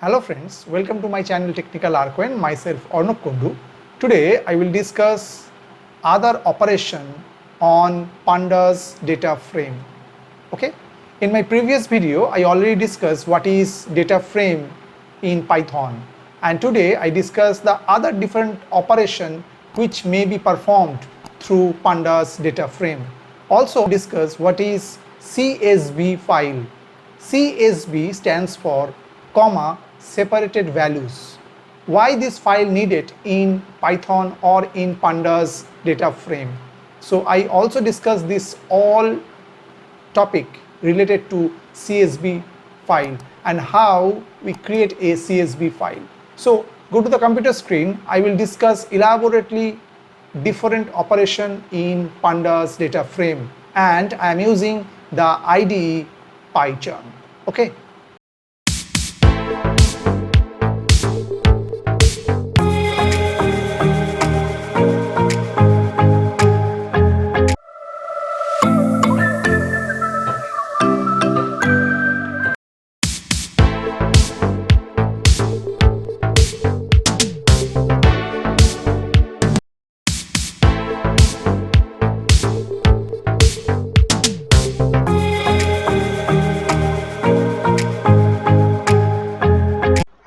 Hello friends, welcome to my channel Technical Arquen. Myself Arnab Kundu. Today I will discuss other operation on Pandas DataFrame. Okay. In my previous video I already discussed what is DataFrame in Python, and today I discuss the other different operation which may be performed through Pandas DataFrame. Also discuss what is CSV file. CSV stands for comma separated values. Why this file needed in Python or in Pandas DataFrame. So I also discuss this all topic related to CSV file and how we create a CSV file. So go to the computer screen. I will discuss elaborately different operation in Pandas DataFrame, and I am using the IDE Pycharm. Okay.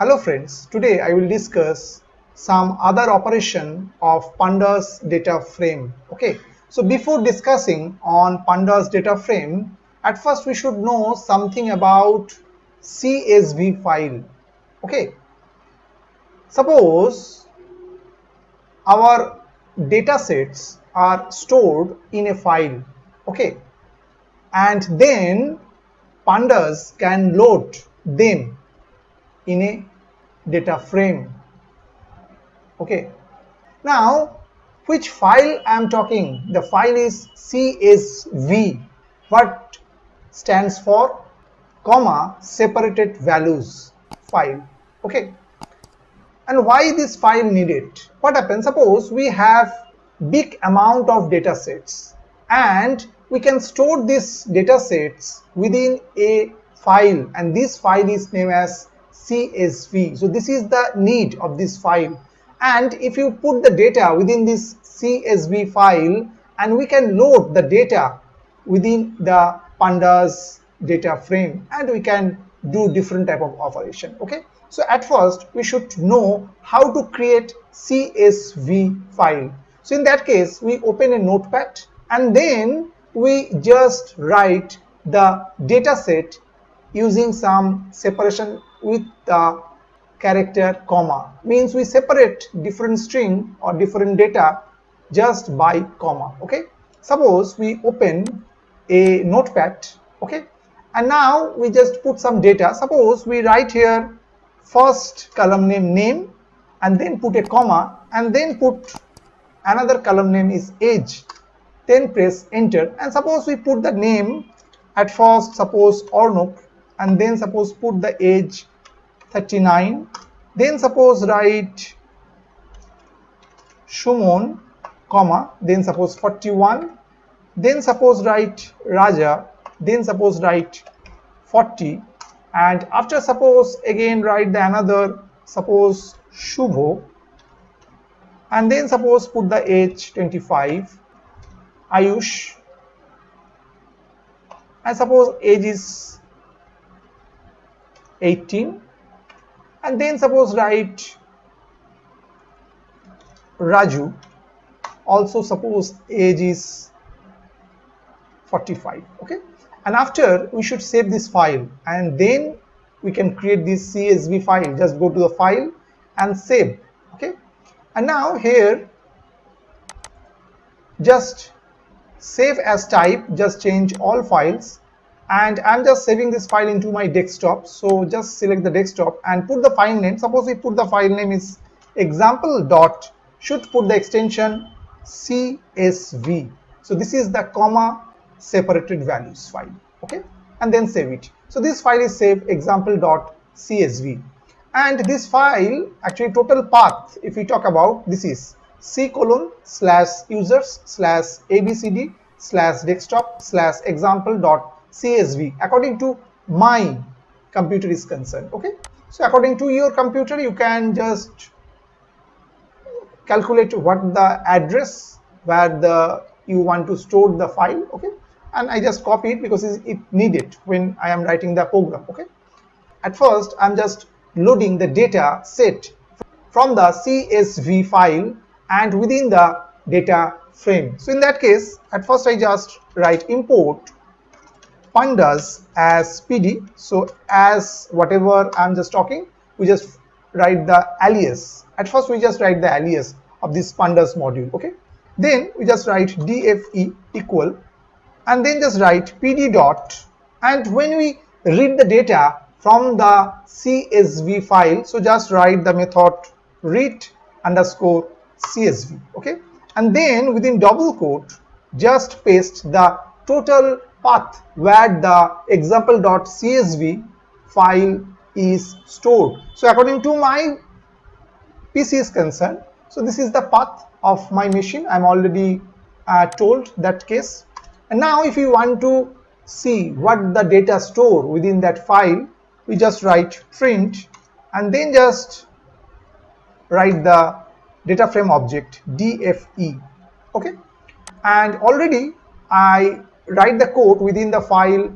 Hello friends, today I will discuss some other operation of Pandas DataFrame. Okay, so before discussing on Pandas DataFrame, at first we should know something about CSV file. Okay, suppose our data sets are stored in a file. Okay, and then Pandas can load them in a data frame. Okay, now which file I am talking? The file is CSV. What stands for? Comma separated values file. Okay, and why this file needed? What happens? Suppose we have big amount of data sets and we can store these data sets within a file, and this file is named as CSV. So this is the need of this file, and if you put the data within this CSV file, and we can load the data within the Pandas data frame, and we can do different type of operation. Okay, so at first we should know how to create CSV file. So in that case we open a notepad and then we just write the data set using some separation with the character comma. Means we separate different string or different data just by comma. Okay, suppose we open a notepad. Okay, and now we just put some data. Suppose we write here first column name and then put a comma and then put another column name is age, then press enter, and suppose we put the name at first, suppose Arnab, and then suppose put the age 39, then suppose write Shumon, comma, then suppose 41, then suppose write Raja, then suppose write 40, and after suppose again write the another, suppose Shubho, and then suppose put the age 25, Ayush, and suppose age is 18, and then suppose write Raju, also suppose age is 45. Okay, and after we should save this file, and then we can create this CSV file. Just go to the file and save. Okay, and now here just save as type, just change all files, and I'm just saving this file into my desktop. So just select the desktop and put the file name. Suppose we put the file name is example dot, should put the extension CSV. So this is the comma separated values file. Okay, and then save it. So this file is saved, example dot CSV, and this file actually total path, if we talk about, this is c:/users/abcd/desktop/example.csv according to my computer is concerned. Okay, So according to your computer, you can just calculate what the address where you want to store the file. Okay, and I just copy it because it needed when I am writing the program. Okay, at first I'm just loading the data set from the CSV file and within the data frame. So in that case, at first I just write import pandas as PD. So as whatever I'm just talking, we just write the alias. At first we just write the alias of this pandas module. Okay, then we just write dfe equal and then just write pd dot, and when we read the data from the CSV file, so just write the method read underscore CSV. Okay, and then within double quote just paste the total path where the example.csv file is stored. So according to my PC is concerned, so this is the path of my machine. I'm already told that case. And now if you want to see what the data store within that file, we just write print and then just write the data frame object dfe. Okay, and already I write the code within the file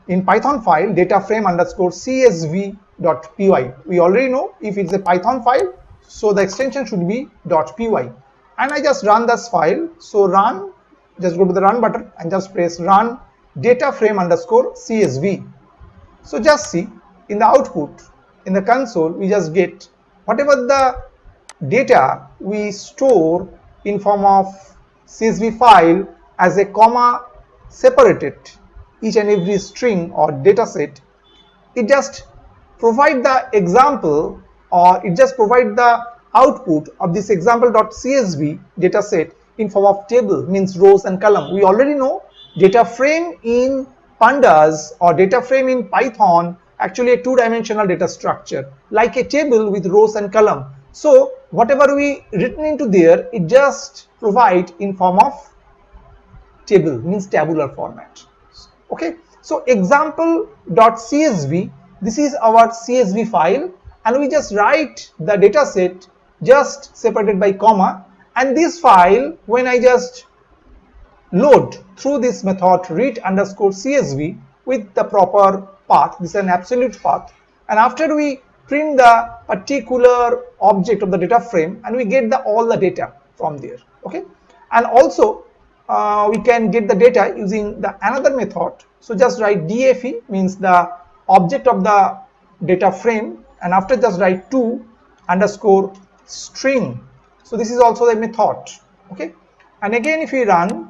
in Python file data frame underscore csv.py. We already know if it's a Python file, so the extension should be .py, and I just run this file. So run, just go to the run button and just press run data frame underscore csv. So just see in the output in the console we just get whatever the data we store in form of CSV file as a comma separated each and every string or data set. It just provide the example, or it just provide the output of this example.csv data set in form of table, means rows and column. We already know data frame in pandas or data frame in Python actually a two-dimensional data structure like a table with rows and column. So whatever we written into there, it just provide in form of table, means tabular format. Okay, so example.csv, this is our CSV file, and we just write the data set just separated by comma, and this file when I just load through this method read underscore CSV with the proper path, this is an absolute path, and after we print the particular object of the data frame and we get all the data from there. Okay, and also we can get the data using the another method. So just write dfe, means the object of the data frame, and after just write to underscore string. So this is also the method. Okay, and again if we run,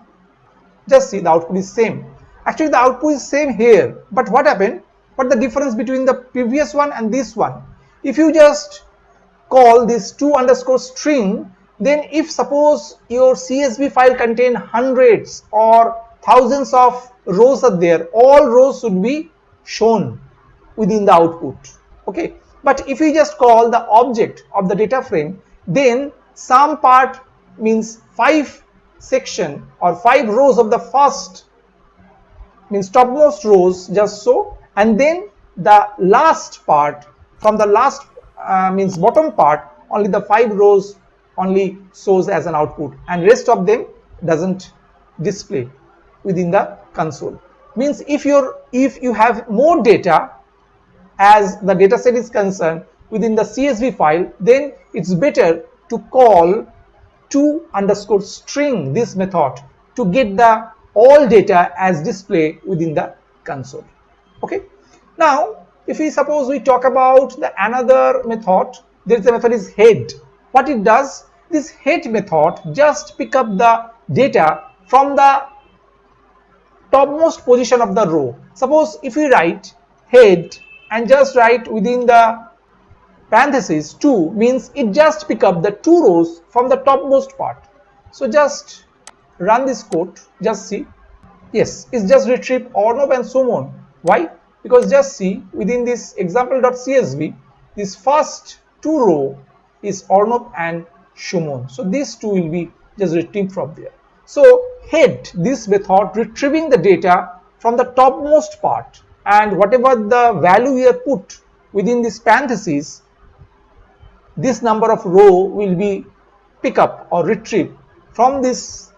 just see the output is same. Actually the output is same here, but what happened? What the difference between the previous one and this one? If you just call this to underscore string, then if suppose your CSV file contain hundreds or thousands of rows are there, all rows should be shown within the output. Okay, but if you just call the object of the data frame, then some part, means 5 section or 5 rows of the first, means topmost rows just so, and then the last part from the last means bottom part, only the 5 rows only shows as an output, and rest of them doesn't display within the console. Means if you have more data as the data set is concerned within the CSV file, then it's better to call to underscore string this method to get the all data as display within the console. Okay, now if we suppose we talk about the another method, there is a method is head. What it does, this head method just pick up the data from the topmost position of the row. Suppose if we write head and just write within the parenthesis 2, means it just pick up the 2 rows from the topmost part. So just run this code, just see. Yes, it's just retrieve Arnab and Suman. Why? Because just see within this example.csv, this first 2 row is Arnab and Suman. So these 2 will be just retrieved from there. So head, this method retrieving the data from the topmost part, and whatever the value we have put within this parentheses, this number of row will be pick up or retrieved from this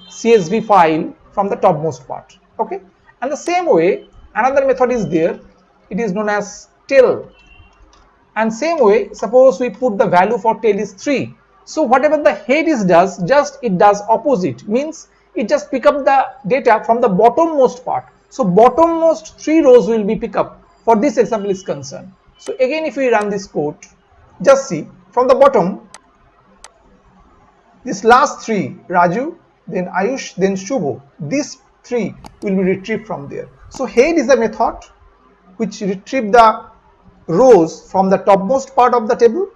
CSV file from the topmost part. Okay, and the same way another method is there, it is known as tail. And same way, suppose we put the value for tail is 3. So whatever the head is does, just it does opposite, means it just pick up the data from the bottommost part. So bottommost 3 rows will be pick up for this example is concerned. So again, if we run this code, just see from the bottom, this last 3, Raju, then Ayush, then Shubho, these 3 will be retrieved from there. So head is a method which retrieve the rows from the topmost part of the table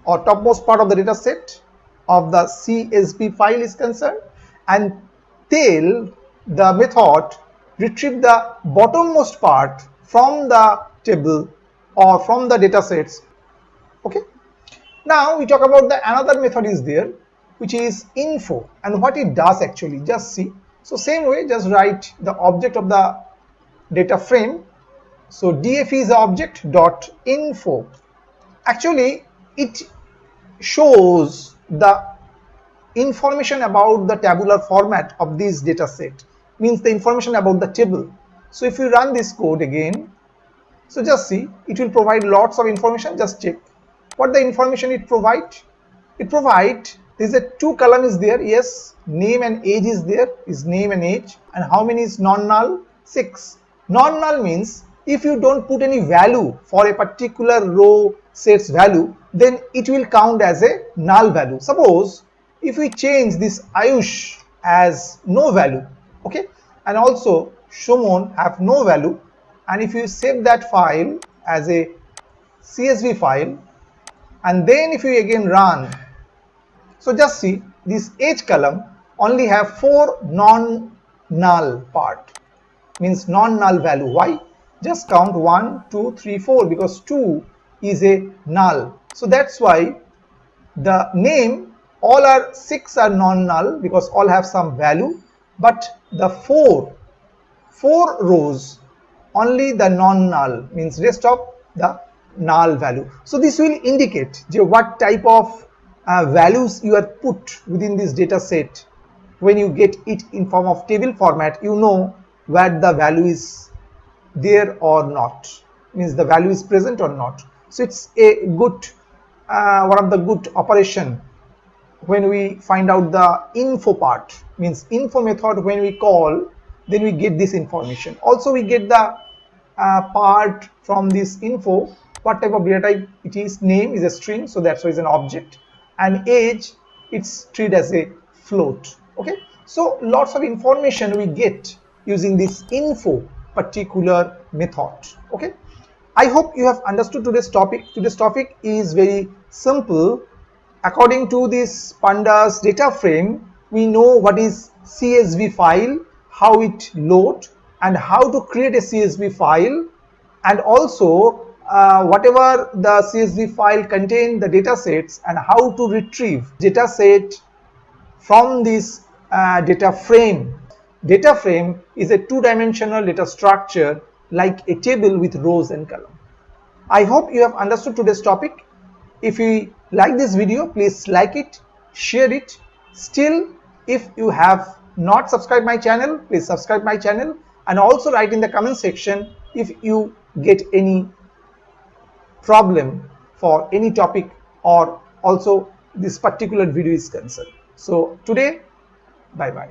or topmost part of the data set of the CSV file is concerned, and tail, the method, retrieve the bottommost part from the table or from the data sets. Okay, now we talk about the another method is there, which is info, and what it does actually, just see. So same way, just write the object of the data frame. So df is object dot info. Actually it shows the information about the tabular format of this data set, means the information about the table. So if you run this code again, so just see, it will provide lots of information. Just check what the information it provide. It provide, there's a 2 column is there, yes, name and age is there, is name and age, and how many is non-null? 6. Non-null means if you don't put any value for a particular row set's value, then it will count as a null value. Suppose if we change this Ayush as no value, okay, and also Shomon have no value, and if you save that file as a CSV file, and then if you again run, so just see, this age column only have 4 non-null part, means non-null value. Why? Just count 1, 2, 3, 4, because 2 is a null. So that's why the name, all are 6 are non-null because all have some value, but the 4 rows only the non-null, means rest of the null value. So this will indicate what type of values you are put within this data set. When you get it in form of table format, you know where the value is there or not, means the value is present or not. So it's a good one of the good operation when we find out the info part, means info method when we call, then we get this information. Also we get the part from this info, what type of data type it is. Name is a string, so that's why it's an object, and age, it's treated as a float. Okay, so lots of information we get using this info particular method. Okay, I hope you have understood today's topic. Today's topic is very simple. According to this Pandas DataFrame, we know what is CSV file, how it load, and how to create a CSV file, and also whatever the CSV file contain the data sets, and how to retrieve data set from this data frame. Data frame is a 2-dimensional data structure like a table with rows and columns. I hope you have understood today's topic. If you like this video, please like it, share it. Still, if you have not subscribed my channel, please subscribe my channel, and also write in the comment section if you get any problem for any topic or also this particular video is concerned. So today, bye bye.